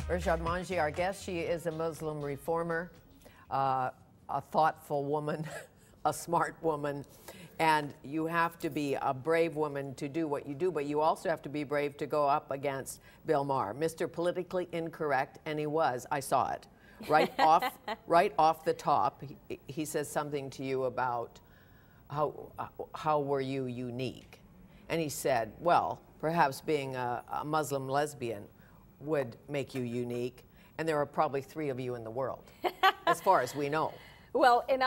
Irshad Manji, our guest. She is a Muslim reformer, a thoughtful woman, a smart woman, and you have to be a brave woman to do what you do, but you also have to be brave to go up against Bill Maher, Mr. Politically Incorrect, and he was. I saw it. Right off the top, he says something to you about how were you unique? And he said, well, perhaps being a Muslim lesbian would make you unique, and there are probably 3 of you in the world, as far as we know. Well, and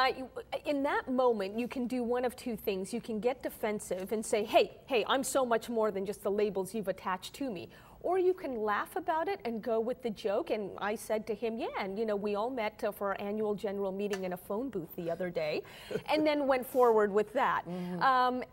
in that moment, you can do one of 2 things. You can get defensive and say, hey, I'm so much more than just the labels you've attached to me. Or you can laugh about it and go with the joke. And I said to him, yeah, and we all met for our annual general meeting in a phone booth the other day, and then went forward with that. And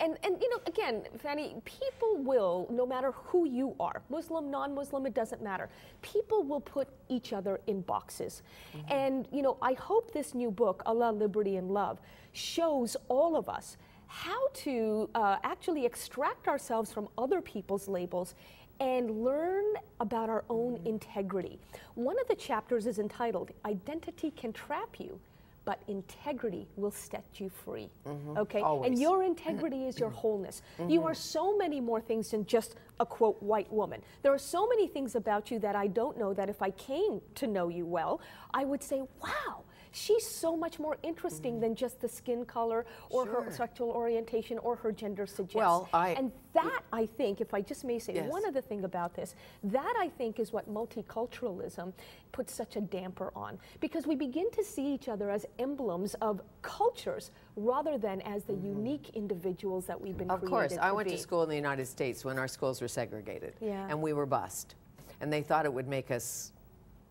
again, Fanny, people will, no matter who you are, Muslim, non-Muslim, it doesn't matter. People will put each other in boxes. And, I hope this new book, Allah, Liberty, and Love, shows all of us how to actually extract ourselves from other people's labels and learn about our own integrity. One of the chapters is entitled, Identity Can Trap You, but integrity will set you free. Okay? Always. And your integrity is your wholeness. You are so many more things than just a, quote, white woman. There are so many things about you that I don't know that if I came to know you well, I would say, wow, she's so much more interesting than just the skin color or her sexual orientation or her gender suggests. Well, and that, I think, if I just may say Yes. one other thing about this, that I think is what multiculturalism puts such a damper on. Because we begin to see each other as emblems of cultures rather than as the unique individuals that we've been created to be. Of course, I went to school in the United States when our schools were segregated, and we were bused. And they thought it would make us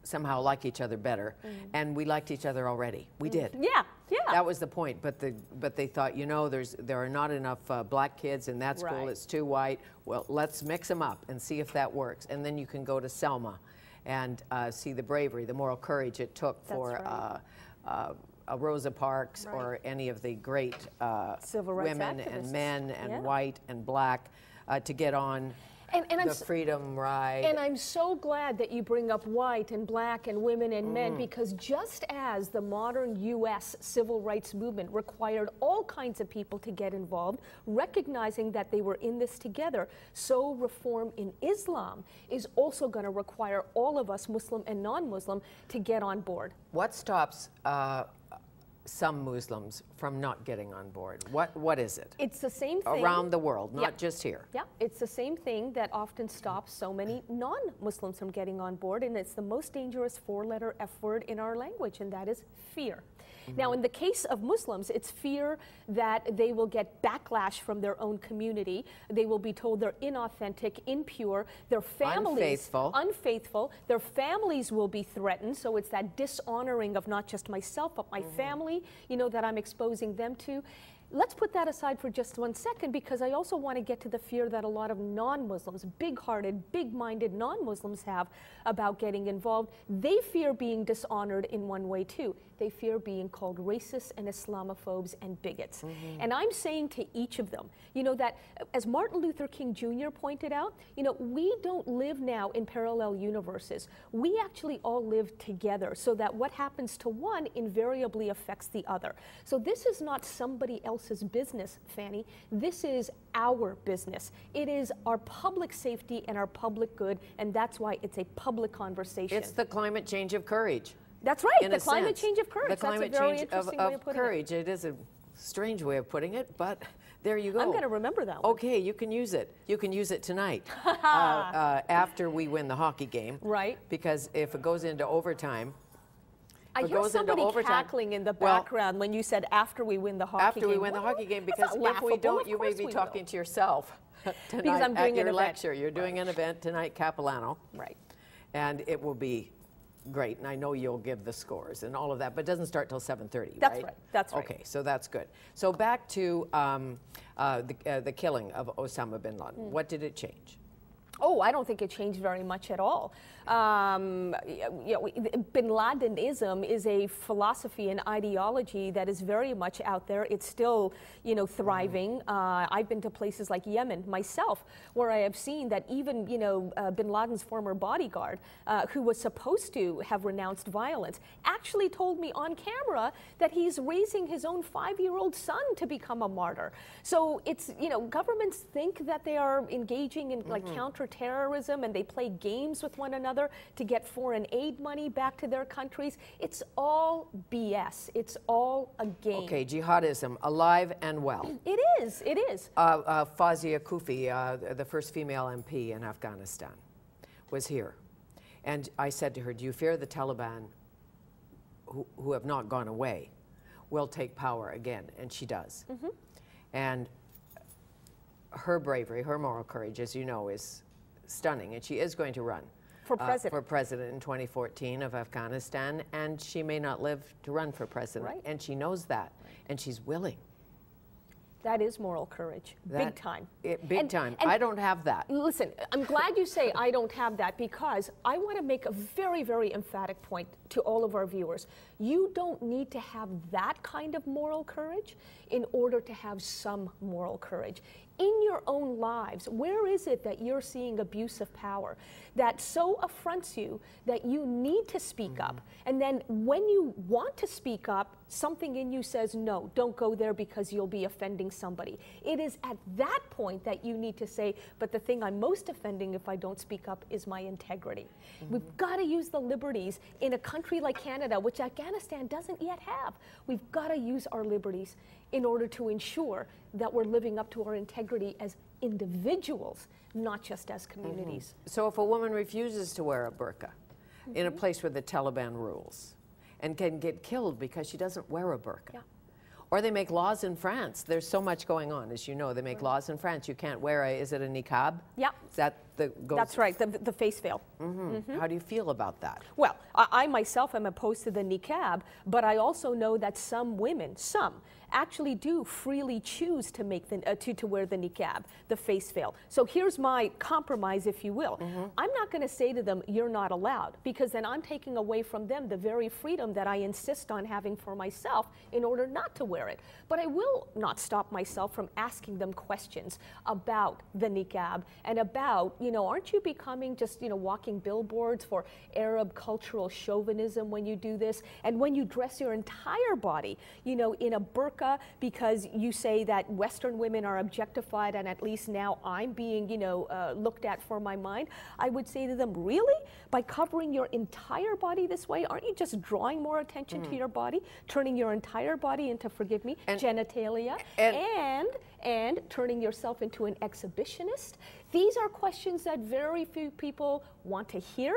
somehow like each other better, and we liked each other already. We did. Yeah. That was the point. But they thought, there are not enough black kids in that school. Right. It's too white. Well, let's mix them up and see if that works. And then you can go to Selma and see the bravery, the moral courage it took for Rosa Parks or any of the great civil rights women activists. And men and white and black to get on the freedom ride. And I'm so glad that you bring up white and black and women and men, because just as the modern U.S. civil rights movement required all kinds of people to get involved, recognizing that they were in this together, so reform in Islam is also going to require all of us, Muslim and non-Muslim, to get on board. What stops some Muslims from not getting on board? What is it? It's the same thing around the world, not just here. Yeah, it's the same thing that often stops so many non-Muslims from getting on board, and it's the most dangerous 4-letter F word in our language, and that is fear. Now, in the case of Muslims, it's fear that they will get backlash from their own community. They will be told they're inauthentic, impure, their families unfaithful, their families will be threatened. So it's that dishonoring of not just myself, but my family, that I'm exposing them to. Let's put that aside for just 1 second, because I also want to get to the fear that a lot of non-Muslims, big-hearted, big-minded non-Muslims have about getting involved. They fear being dishonored in one way too. They fear being called racists and Islamophobes and bigots. And I'm saying to each of them, that as Martin Luther King Jr. pointed out, we don't live now in parallel universes. We actually all live together, so that what happens to one invariably affects the other. So this is not somebody else's business, Fanny. This is our business. It is our public safety and our public good, and that's why it's a public conversation. It's the climate change of courage. That's right, the climate change of courage. The climate change of courage. It is a strange way of putting it, but there you go. I'm going to remember that one. Okay, you can use it. You can use it tonight after we win the hockey game. Right. Because if it goes into overtime, I hear somebody cackling in the background when you said after we win the hockey game. After we win the hockey game, because if we don't, you may be talking to yourself tonight because I'm doing at your lecture. You're doing an event tonight, Capilano. Right. And it will be great, and I know you'll give the scores and all of that, but it doesn't start till 7:30, That's right. That's right. Okay, so that's good. So back to the killing of Osama bin Laden. What did it change? Oh, I don't think it changed very much at all. Bin Ladenism is a philosophy and ideology that is very much out there. It's still, thriving. I've been to places like Yemen myself, where I have seen that even, Bin Laden's former bodyguard, who was supposed to have renounced violence, actually told me on camera that he's raising his own 5-year-old son to become a martyr. So it's, governments think that they are engaging in like counterterrorism, and they play games with one another to get foreign aid money back to their countries. It's all BS. It's all a game. Okay, jihadism, alive and well. It is, it is. Fawzia Koofi, the first female MP in Afghanistan, was here. And I said to her, do you fear the Taliban, who have not gone away, will take power again? And she does. And her bravery, her moral courage, as you know, is stunning. And she is going to run for president in 2014 of Afghanistan, and she may not live to run for president. Right. And she knows that, and she's willing. That is moral courage, big time. Big time. I don't have that. Listen, I'm glad you say I don't have that, because I want to make a very, very emphatic point to all of our viewers. You don't need to have that kind of moral courage in order to have some moral courage. In your own lives, where is it that you're seeing abuse of power that so affronts you that you need to speak up? And then when you want to speak up, something in you says, no, don't go there because you'll be offending somebody. It is at that point that you need to say, but the thing I'm most offending if I don't speak up is my integrity. We've got to use the liberties in a country like Canada, which Afghanistan doesn't yet have. We've got to use our liberties in order to ensure that we're living up to our integrity as individuals, not just as communities. So if a woman refuses to wear a burqa in a place where the Taliban rules and can get killed because she doesn't wear a burqa, or they make laws in France. There's so much going on, as you know. They make laws in France. You can't wear is it a niqab? Yeah. Is that That's right, the face veil. How do you feel about that? Well, I myself am opposed to the niqab, but I also know that some women, actually do freely choose to make to wear the niqab, the face veil. So here's my compromise, if you will. I'm not going to say to them, you're not allowed, because then I'm taking away from them the very freedom that I insist on having for myself in order not to wear it. But I will not stop myself from asking them questions about the niqab and about, aren't you becoming just, walking billboards for Arab cultural chauvinism when you do this? And when you dress your entire body, in a burqa, because you say that Western women are objectified, and at least now I'm being, looked at for my mind, I would say to them, really? By covering your entire body this way, aren't you just drawing more attention to your body, turning your entire body into, forgive me, genitalia, and turning yourself into an exhibitionist? These are questions that very few people want to hear,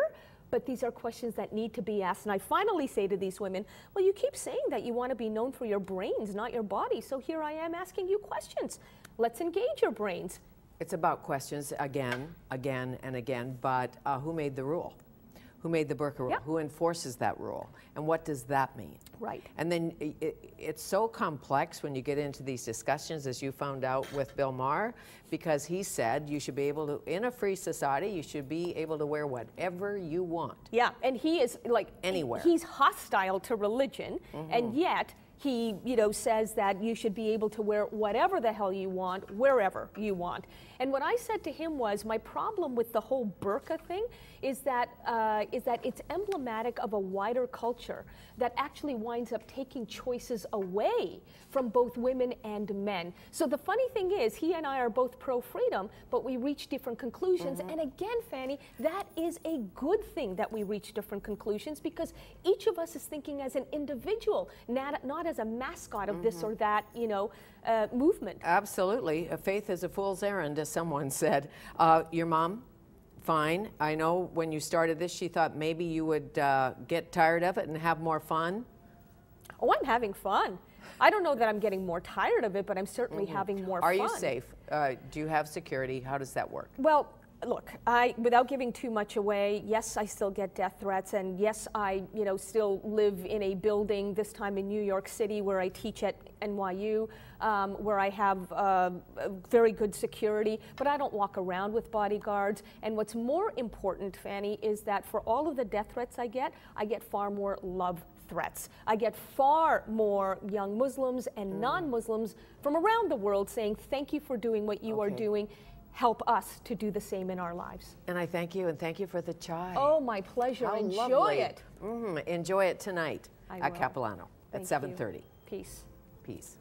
but these are questions that need to be asked. And I finally say to these women, well, you keep saying that you want to be known for your brains, not your body. So here I am asking you questions. Let's engage your brains. It's about questions again, and again, but who made the rule? Who made the burqa rule? Who enforces that rule? And what does that mean? Right. And then it's so complex when you get into these discussions, as you found out with Bill Maher, because he said you should be able to, in a free society, you should be able to wear whatever you want. Yeah, and he is like, anywhere. He's hostile to religion, and yet he, says that you should be able to wear whatever the hell you want, wherever you want. And what I said to him was, my problem with the whole burqa thing is that it's emblematic of a wider culture that actually winds up taking choices away from both women and men. So the funny thing is, he and I are both pro-freedom, but we reach different conclusions. And again, Fanny, that is a good thing that we reach different conclusions, because each of us is thinking as an individual, not as a mascot of this or that, movement. Absolutely. Faith is a fool's errand, as someone said. Your mom? Fine. I know when you started this, she thought maybe you would get tired of it and have more fun. Oh, I'm having fun. I don't know that I'm getting more tired of it, but I'm certainly having more fun. Are you safe? Do you have security? How does that work? Well, look, without giving too much away, yes, I still get death threats, and yes, I, still live in a building, this time in New York City, where I teach at NYU, where I have very good security, but I don't walk around with bodyguards. And what's more important, Fanny, is that for all of the death threats I get far more love threats. I get far more young Muslims and non-Muslims from around the world saying, thank you for doing what you are doing. Help us to do the same in our lives. And I thank you, and thank you for the chai. Oh, my pleasure. How Enjoy lovely. it. Enjoy it tonight I at will. Capilano at Thank 7:30. you. Peace. Peace.